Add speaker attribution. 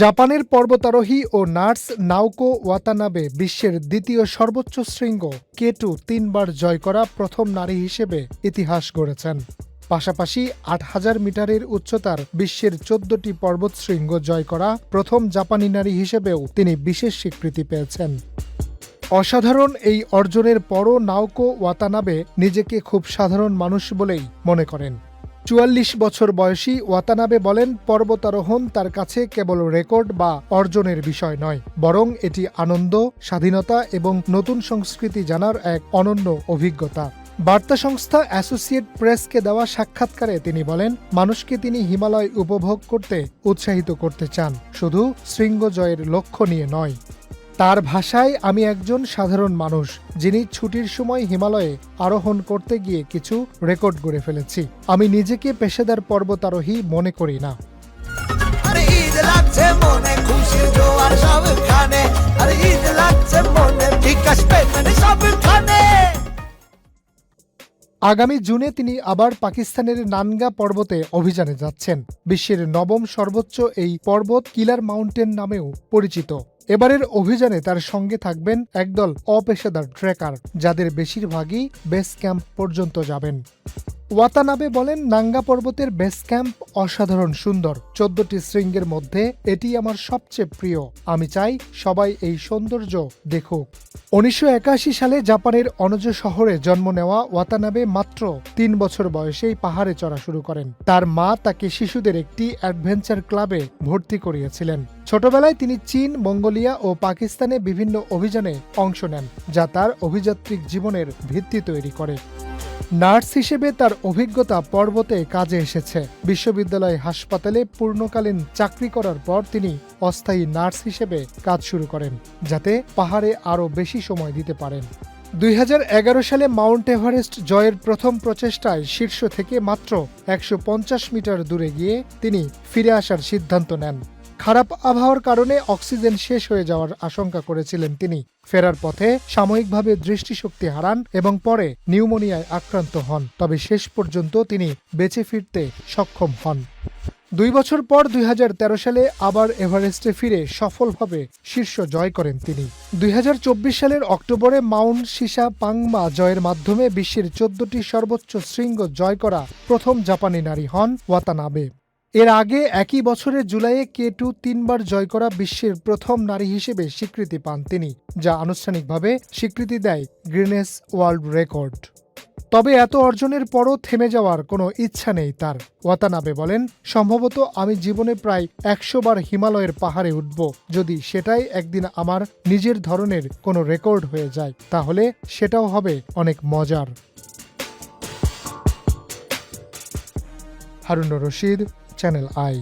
Speaker 1: জাপানের পর্বতারোহী ও nurse Naoko Watanabe বিশ্বের দ্বিতীয় সর্বোচ্চ শৃঙ্গ K2 তিনবার জয় করা প্রথম নারী হিসেবে ইতিহাস গড়েছেন। পাশাপাশি ৮,০০০ মিটারের উচ্চতার বিশ্বের ১৪টি পর্বতশৃঙ্গ জয় করা প্রথম জাপানি নারী হিসেবেও তিনি বিশেষ স্বীকৃতি পেয়েছেন। অসাধারণ এই অর্জনের পরও নাওকো ওয়াতানাবে নিজেকে খুব সাধারণ মানুষ বলেই মনে করেন। ৪৪ বছর বয়সী ওয়াতানাবে বলেন, পর্বতারোহণ তার কাছে কেবল রেকর্ড বা অর্জনের বিষয় নয়, বরং এটি আনন্দ, স্বাধীনতা এবং নতুন সংস্কৃতি জানার এক অনন্য অভিজ্ঞতা। বার্তা সংস্থা অ্যাসোসিয়েট প্রেসকে দেওয়া সাক্ষাৎকারে তিনি বলেন, মানুষকে তিনি হিমালয় উপভোগ করতে উৎসাহিত করতে চান, শুধু শৃঙ্গ জয়ের লক্ষ্য নিয়ে নয়। তার ভাষায়, আমি একজন সাধারণ মানুষ যিনি ছুটির সময় হিমালয়ে আরোহণ করতে গিয়ে কিছু রেকর্ড গড়ে ফেলেছি। আমি নিজেকে পেশাদার পর্বতারোহী মনে করি না। আগামী জুনে তিনি আবার পাকিস্তানের নানগা পর্বতে অভিযানে যাচ্ছেন। বিশ্বের নবম সর্বোচ্চ এই পর্বত কিলার মাউন্টেন নামেও পরিচিত। এবারের অভিযানে তার সঙ্গে থাকবেন একদল অপেশাদার ট্রেকার, যাদের বেশিরভাগই বেস ক্যাম্প পর্যন্ত যাবেন। ওয়াতানাবে বলেন, নাঙ্গা পর্বতের বেস ক্যাম্প অসাধারণ সুন্দর। ১৪টি শৃঙ্গের মধ্যে এটি আমার সবচেয়ে প্রিয়। আমি চাই সবাই এই সৌন্দর্য দেখুক। ১৯৮১ সালে জাপানের অনজো শহরে জন্ম নেওয়া ওয়াতানাবে মাত্র ৩ বছর বয়সেই পাহাড়ে চড়া শুরু করেন। তার মা তাকে শিশুদের একটি অ্যাডভেঞ্চার ক্লাবে ভর্তি করিয়েছিলেন। ছোটবেলায় তিনি চীন, মঙ্গোলিয়া ও পাকিস্তানে বিভিন্ন অভিযানে অংশ নেন, যা তার অভিযাত্রিক জীবনের ভিত্তি তৈরি করে। নার্স হিসেবে তার অভিজ্ঞতা পর্বতে কাজে এসেছে। বিশ্ববিদ্যালয় হাসপাতালে পূর্ণকালীন চাকরি করার পর তিনি অস্থায়ী নার্স হিসেবে কাজ শুরু করেন, যাতে পাহাড়ে আরও বেশি সময় দিতে পারেন। ২০১১ সালে মাউন্ট এভারেস্ট জয়ের প্রথম প্রচেষ্টায় শীর্ষ থেকে মাত্র ১৫০ মিটার দূরে গিয়ে তিনি ফিরে আসার সিদ্ধান্ত নেন। খারাপ আবহাওয়ার কারণে অক্সিজেন শেষ হয়ে যাওয়ার আশঙ্কা করেছিলেন তিনি। ফেরার পথে সাময়িকভাবে দৃষ্টিশক্তি হারান এবং পরে নিউমোনিয়ায় আক্রান্ত হন, তবে শেষ পর্যন্ত তিনি বেঁচে ফিরতে সক্ষম হন। ২ বছর পর ২০১৩ সালে আবার এভারেস্টে ফিরে সফলভাবে শীর্ষ জয় করেন তিনি। ২০২৪ সালের অক্টোবরে মাউন্ট শিসা পাংমা জয়ের মাধ্যমে বিশ্বের ১৪টি সর্বোচ্চ শৃঙ্গ জয় করা প্রথম জাপানি নারী হন ওয়াতানাবে। এর আগে একই বছরের জুলাইয়ে K2 তিনবার জয় করা বিশ্বের প্রথম নারী হিসেবে স্বীকৃতি পান তিনি, যা আনুষ্ঠানিকভাবে স্বীকৃতি দেয় গিনেস ওয়ার্ল্ড রেকর্ড। তবে এত অর্জনের পরও থেমে যাওয়ার কোনো ইচ্ছা নেই তার। ওয়াতানাবে বলেন, সম্ভবত আমি জীবনে প্রায় ১০০ বার হিমালয়ের পাহাড়ে উঠব। যদি সেটাই একদিন আমার নিজের ধরনের কোনো রেকর্ড হয়ে যায়, তাহলে সেটাও হবে অনেক মজার। Harun Rashid, channel I.